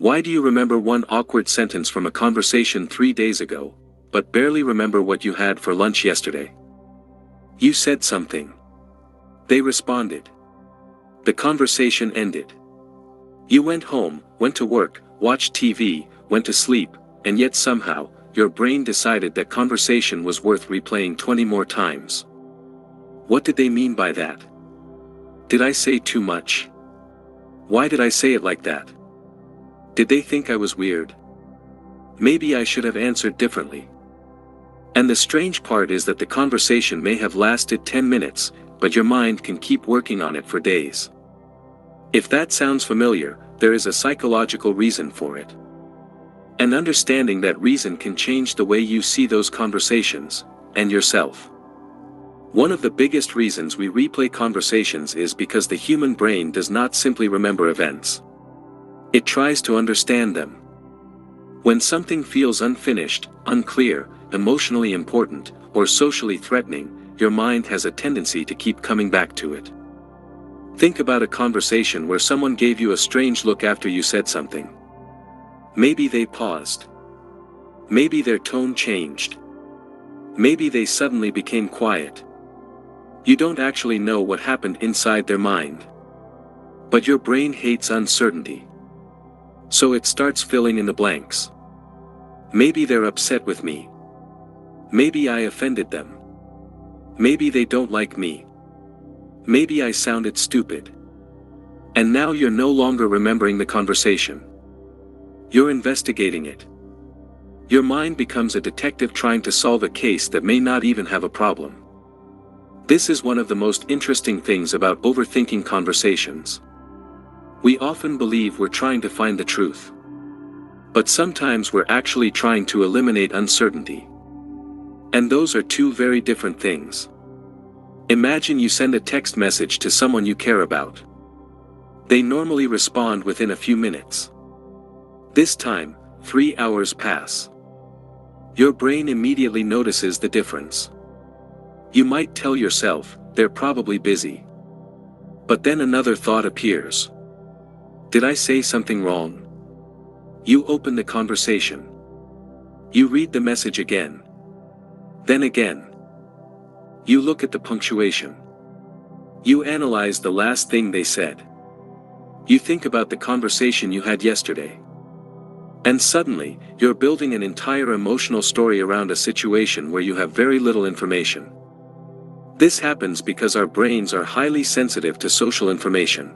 Why do you remember one awkward sentence from a conversation 3 days ago, but barely remember what you had for lunch yesterday? You said something. They responded. The conversation ended. You went home, went to work, watched TV, went to sleep, and yet somehow, your brain decided that conversation was worth replaying 20 more times. What did they mean by that? Did I say too much? Why did I say it like that? Did they think I was weird? Maybe I should have answered differently. And the strange part is that the conversation may have lasted 10 minutes, but your mind can keep working on it for days. If that sounds familiar, there is a psychological reason for it. And understanding that reason can change the way you see those conversations, and yourself. One of the biggest reasons we replay conversations is because the human brain does not simply remember events. It tries to understand them. When something feels unfinished, unclear, emotionally important, or socially threatening, your mind has a tendency to keep coming back to it. Think about a conversation where someone gave you a strange look after you said something. Maybe they paused. Maybe their tone changed. Maybe they suddenly became quiet. You don't actually know what happened inside their mind. But your brain hates uncertainty. So it starts filling in the blanks. Maybe they're upset with me. Maybe I offended them. Maybe they don't like me. Maybe I sounded stupid. And now you're no longer remembering the conversation. You're investigating it. Your mind becomes a detective trying to solve a case that may not even have a problem. This is one of the most interesting things about overthinking conversations. We often believe we're trying to find the truth. But sometimes we're actually trying to eliminate uncertainty. And those are two very different things. Imagine you send a text message to someone you care about. They normally respond within a few minutes. This time, 3 hours pass. Your brain immediately notices the difference. You might tell yourself, they're probably busy. But then another thought appears. Did I say something wrong? You open the conversation. You read the message again. Then again. You look at the punctuation. You analyze the last thing they said. You think about the conversation you had yesterday. And suddenly, you're building an entire emotional story around a situation where you have very little information. This happens because our brains are highly sensitive to social information.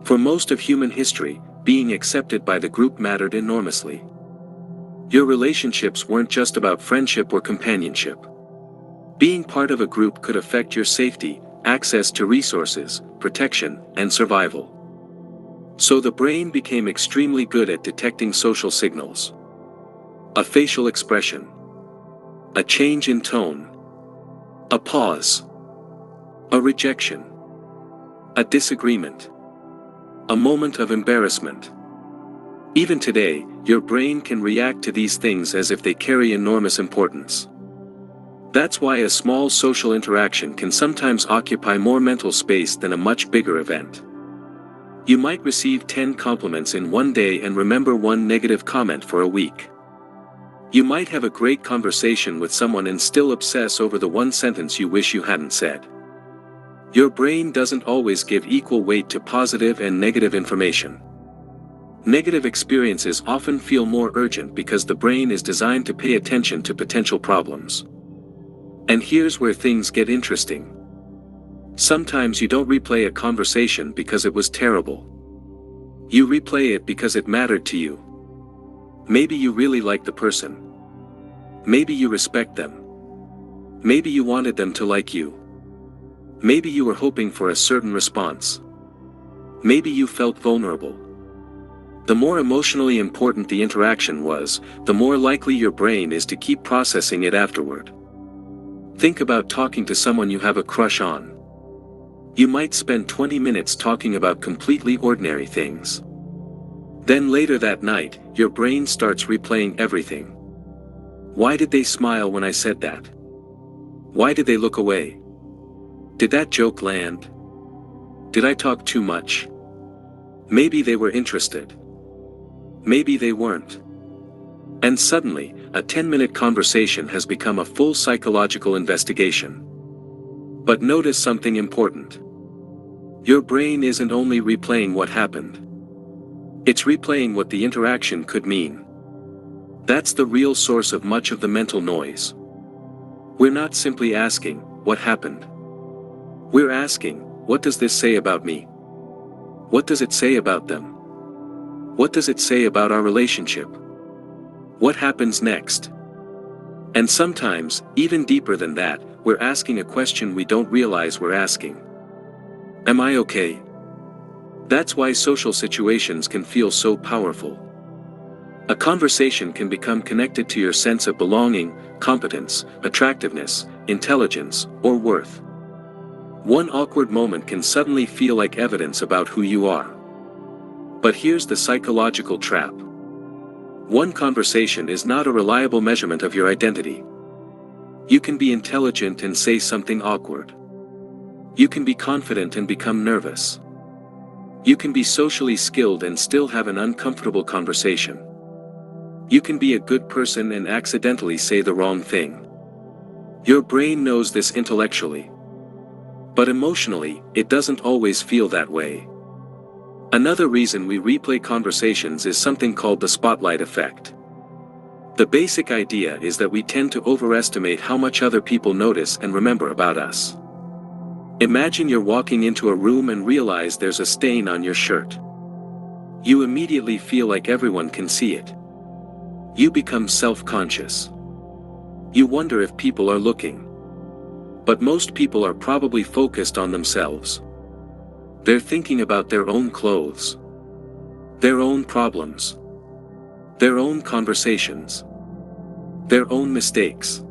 For most of human history, being accepted by the group mattered enormously. Your relationships weren't just about friendship or companionship. Being part of a group could affect your safety, access to resources, protection, and survival. So the brain became extremely good at detecting social signals. A facial expression. A change in tone. A pause. A rejection. A disagreement. A moment of embarrassment. Even today, your brain can react to these things as if they carry enormous importance. That's why a small social interaction can sometimes occupy more mental space than a much bigger event. You might receive 10 compliments in one day and remember one negative comment for a week. You might have a great conversation with someone and still obsess over the one sentence you wish you hadn't said. Your brain doesn't always give equal weight to positive and negative information. Negative experiences often feel more urgent because the brain is designed to pay attention to potential problems. And here's where things get interesting. Sometimes you don't replay a conversation because it was terrible. You replay it because it mattered to you. Maybe you really like the person. Maybe you respect them. Maybe you wanted them to like you. Maybe you were hoping for a certain response. Maybe you felt vulnerable. The more emotionally important the interaction was, the more likely your brain is to keep processing it afterward. Think about talking to someone you have a crush on. You might spend 20 minutes talking about completely ordinary things. Then later that night, your brain starts replaying everything. Why did they smile when I said that? Why did they look away? Did that joke land? Did I talk too much? Maybe they were interested. Maybe they weren't. And suddenly, a 10-minute conversation has become a full psychological investigation. But notice something important. Your brain isn't only replaying what happened. It's replaying what the interaction could mean. That's the real source of much of the mental noise. We're not simply asking, what happened? We're asking, what does this say about me? What does it say about them? What does it say about our relationship? What happens next? And sometimes, even deeper than that, we're asking a question we don't realize we're asking. Am I okay? That's why social situations can feel so powerful. A conversation can become connected to your sense of belonging, competence, attractiveness, intelligence, or worth. One awkward moment can suddenly feel like evidence about who you are. But here's the psychological trap. One conversation is not a reliable measurement of your identity. You can be intelligent and say something awkward. You can be confident and become nervous. You can be socially skilled and still have an uncomfortable conversation. You can be a good person and accidentally say the wrong thing. Your brain knows this intellectually. But emotionally, it doesn't always feel that way. Another reason we replay conversations is something called the spotlight effect. The basic idea is that we tend to overestimate how much other people notice and remember about us. Imagine you're walking into a room and realize there's a stain on your shirt. You immediately feel like everyone can see it. You become self-conscious. You wonder if people are looking. But most people are probably focused on themselves. They're thinking about their own clothes, their own problems, their own conversations, their own mistakes.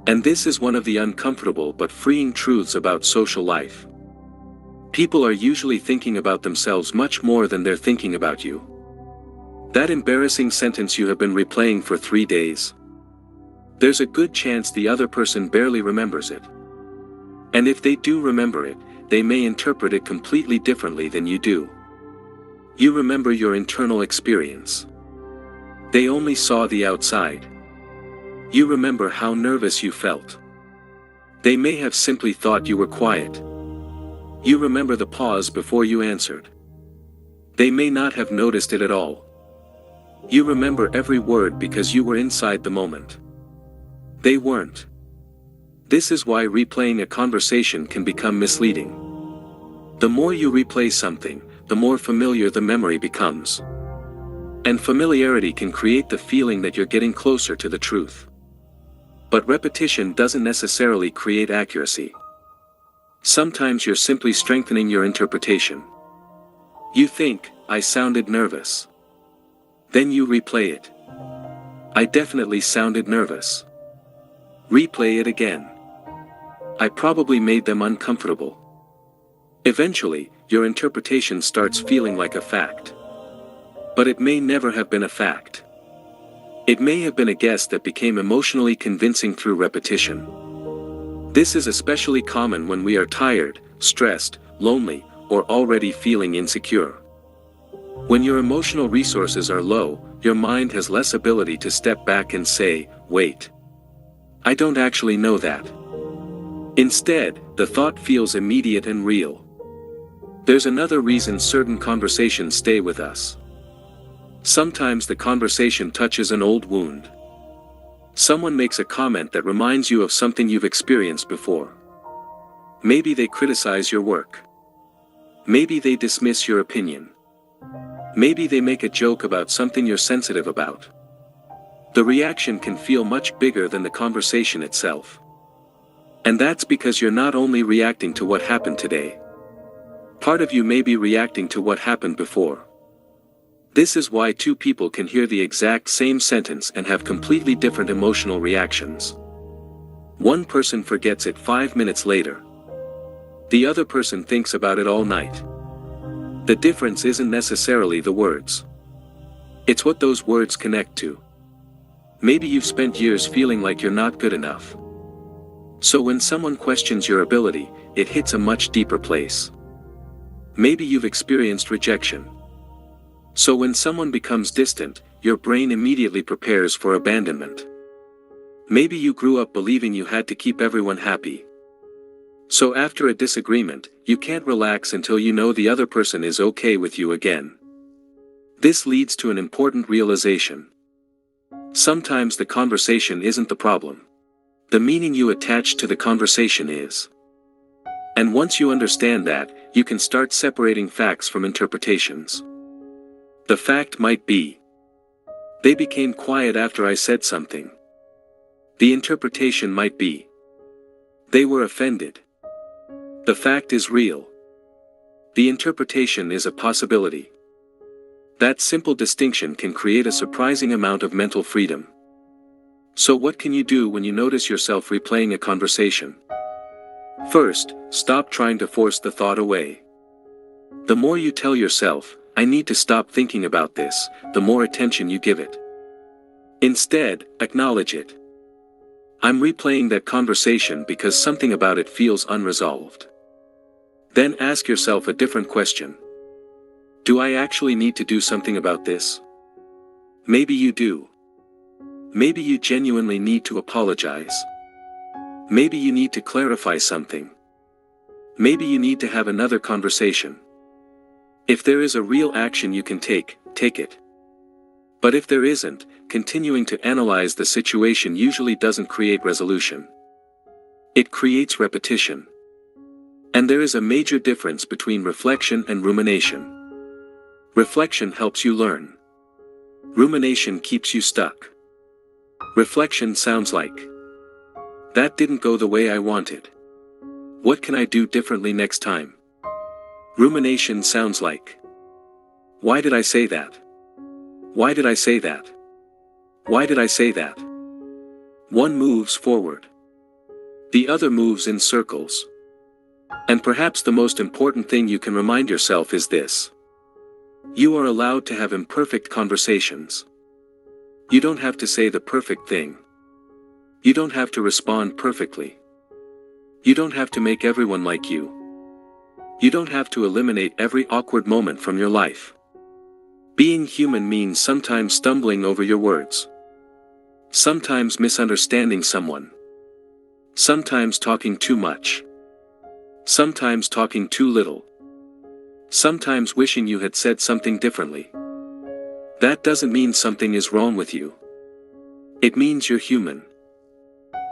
And this is one of the uncomfortable but freeing truths about social life. People are usually thinking about themselves much more than they're thinking about you. That embarrassing sentence you have been replaying for 3 days. There's a good chance the other person barely remembers it. And if they do remember it, they may interpret it completely differently than you do. You remember your internal experience. They only saw the outside. You remember how nervous you felt. They may have simply thought you were quiet. You remember the pause before you answered. They may not have noticed it at all. You remember every word because you were inside the moment. They weren't. This is why replaying a conversation can become misleading. The more you replay something, the more familiar the memory becomes. And familiarity can create the feeling that you're getting closer to the truth. But repetition doesn't necessarily create accuracy. Sometimes you're simply strengthening your interpretation. You think, I sounded nervous. Then you replay it. I definitely sounded nervous. Replay it again. I probably made them uncomfortable. Eventually, your interpretation starts feeling like a fact. But it may never have been a fact. It may have been a guess that became emotionally convincing through repetition. This is especially common when we are tired, stressed, lonely, or already feeling insecure. When your emotional resources are low, your mind has less ability to step back and say, wait. I don't actually know that. Instead, the thought feels immediate and real. There's another reason certain conversations stay with us. Sometimes the conversation touches an old wound. Someone makes a comment that reminds you of something you've experienced before. Maybe they criticize your work. Maybe they dismiss your opinion. Maybe they make a joke about something you're sensitive about. The reaction can feel much bigger than the conversation itself. And that's because you're not only reacting to what happened today. Part of you may be reacting to what happened before. This is why two people can hear the exact same sentence and have completely different emotional reactions. One person forgets it 5 minutes later. The other person thinks about it all night. The difference isn't necessarily the words. It's what those words connect to. Maybe you've spent years feeling like you're not good enough. So when someone questions your ability, it hits a much deeper place. Maybe you've experienced rejection. So when someone becomes distant, your brain immediately prepares for abandonment. Maybe you grew up believing you had to keep everyone happy. So after a disagreement, you can't relax until you know the other person is okay with you again. This leads to an important realization. Sometimes the conversation isn't the problem. The meaning you attach to the conversation is. And once you understand that, you can start separating facts from interpretations. The fact might be, they became quiet after I said something. The interpretation might be, they were offended. The fact is real. The interpretation is a possibility. That simple distinction can create a surprising amount of mental freedom. So what can you do when you notice yourself replaying a conversation? First, stop trying to force the thought away. The more you tell yourself, I need to stop thinking about this, the more attention you give it. Instead, acknowledge it. I'm replaying that conversation because something about it feels unresolved. Then ask yourself a different question. Do I actually need to do something about this? Maybe you do. Maybe you genuinely need to apologize. Maybe you need to clarify something. Maybe you need to have another conversation. If there is a real action you can take, take it. But if there isn't, continuing to analyze the situation usually doesn't create resolution. It creates repetition. And there is a major difference between reflection and rumination. Reflection helps you learn. Rumination keeps you stuck. Reflection sounds like, that didn't go the way I wanted. What can I do differently next time? Rumination sounds like, why did I say that? Why did I say that? Why did I say that? One moves forward. The other moves in circles. And perhaps the most important thing you can remind yourself is this. You are allowed to have imperfect conversations. You don't have to say the perfect thing. You don't have to respond perfectly. You don't have to make everyone like you. You don't have to eliminate every awkward moment from your life. Being human means sometimes stumbling over your words. Sometimes misunderstanding someone. Sometimes talking too much. Sometimes talking too little. Sometimes wishing you had said something differently. That doesn't mean something is wrong with you. It means you're human.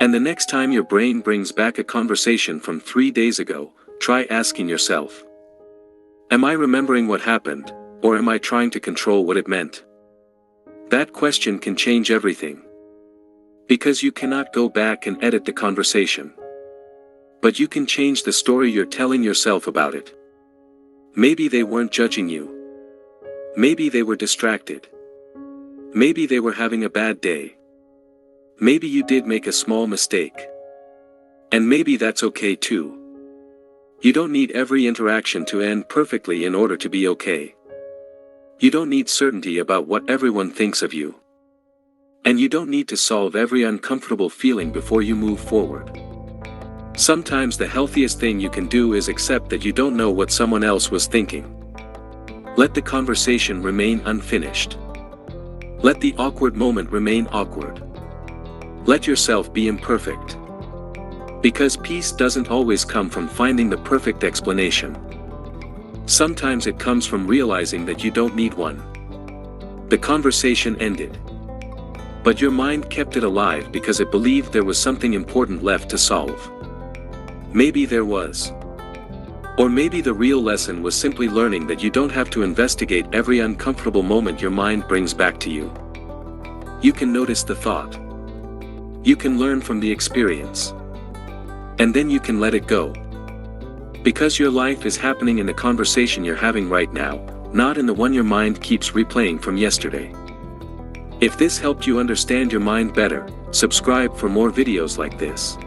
And the next time your brain brings back a conversation from 3 days ago, try asking yourself, am I remembering what happened, or am I trying to control what it meant? That question can change everything. Because you cannot go back and edit the conversation. But you can change the story you're telling yourself about it. Maybe they weren't judging you. Maybe they were distracted. Maybe they were having a bad day. Maybe you did make a small mistake. And maybe that's okay too. You don't need every interaction to end perfectly in order to be okay. You don't need certainty about what everyone thinks of you. And you don't need to solve every uncomfortable feeling before you move forward. Sometimes the healthiest thing you can do is accept that you don't know what someone else was thinking. Let the conversation remain unfinished. Let the awkward moment remain awkward. Let yourself be imperfect. Because peace doesn't always come from finding the perfect explanation. Sometimes it comes from realizing that you don't need one. The conversation ended. But your mind kept it alive because it believed there was something important left to solve. Maybe there was. Or maybe the real lesson was simply learning that you don't have to investigate every uncomfortable moment your mind brings back to you. You can notice the thought. You can learn from the experience. And then you can let it go. Because your life is happening in the conversation you're having right now, not in the one your mind keeps replaying from yesterday. If this helped you understand your mind better, subscribe for more videos like this.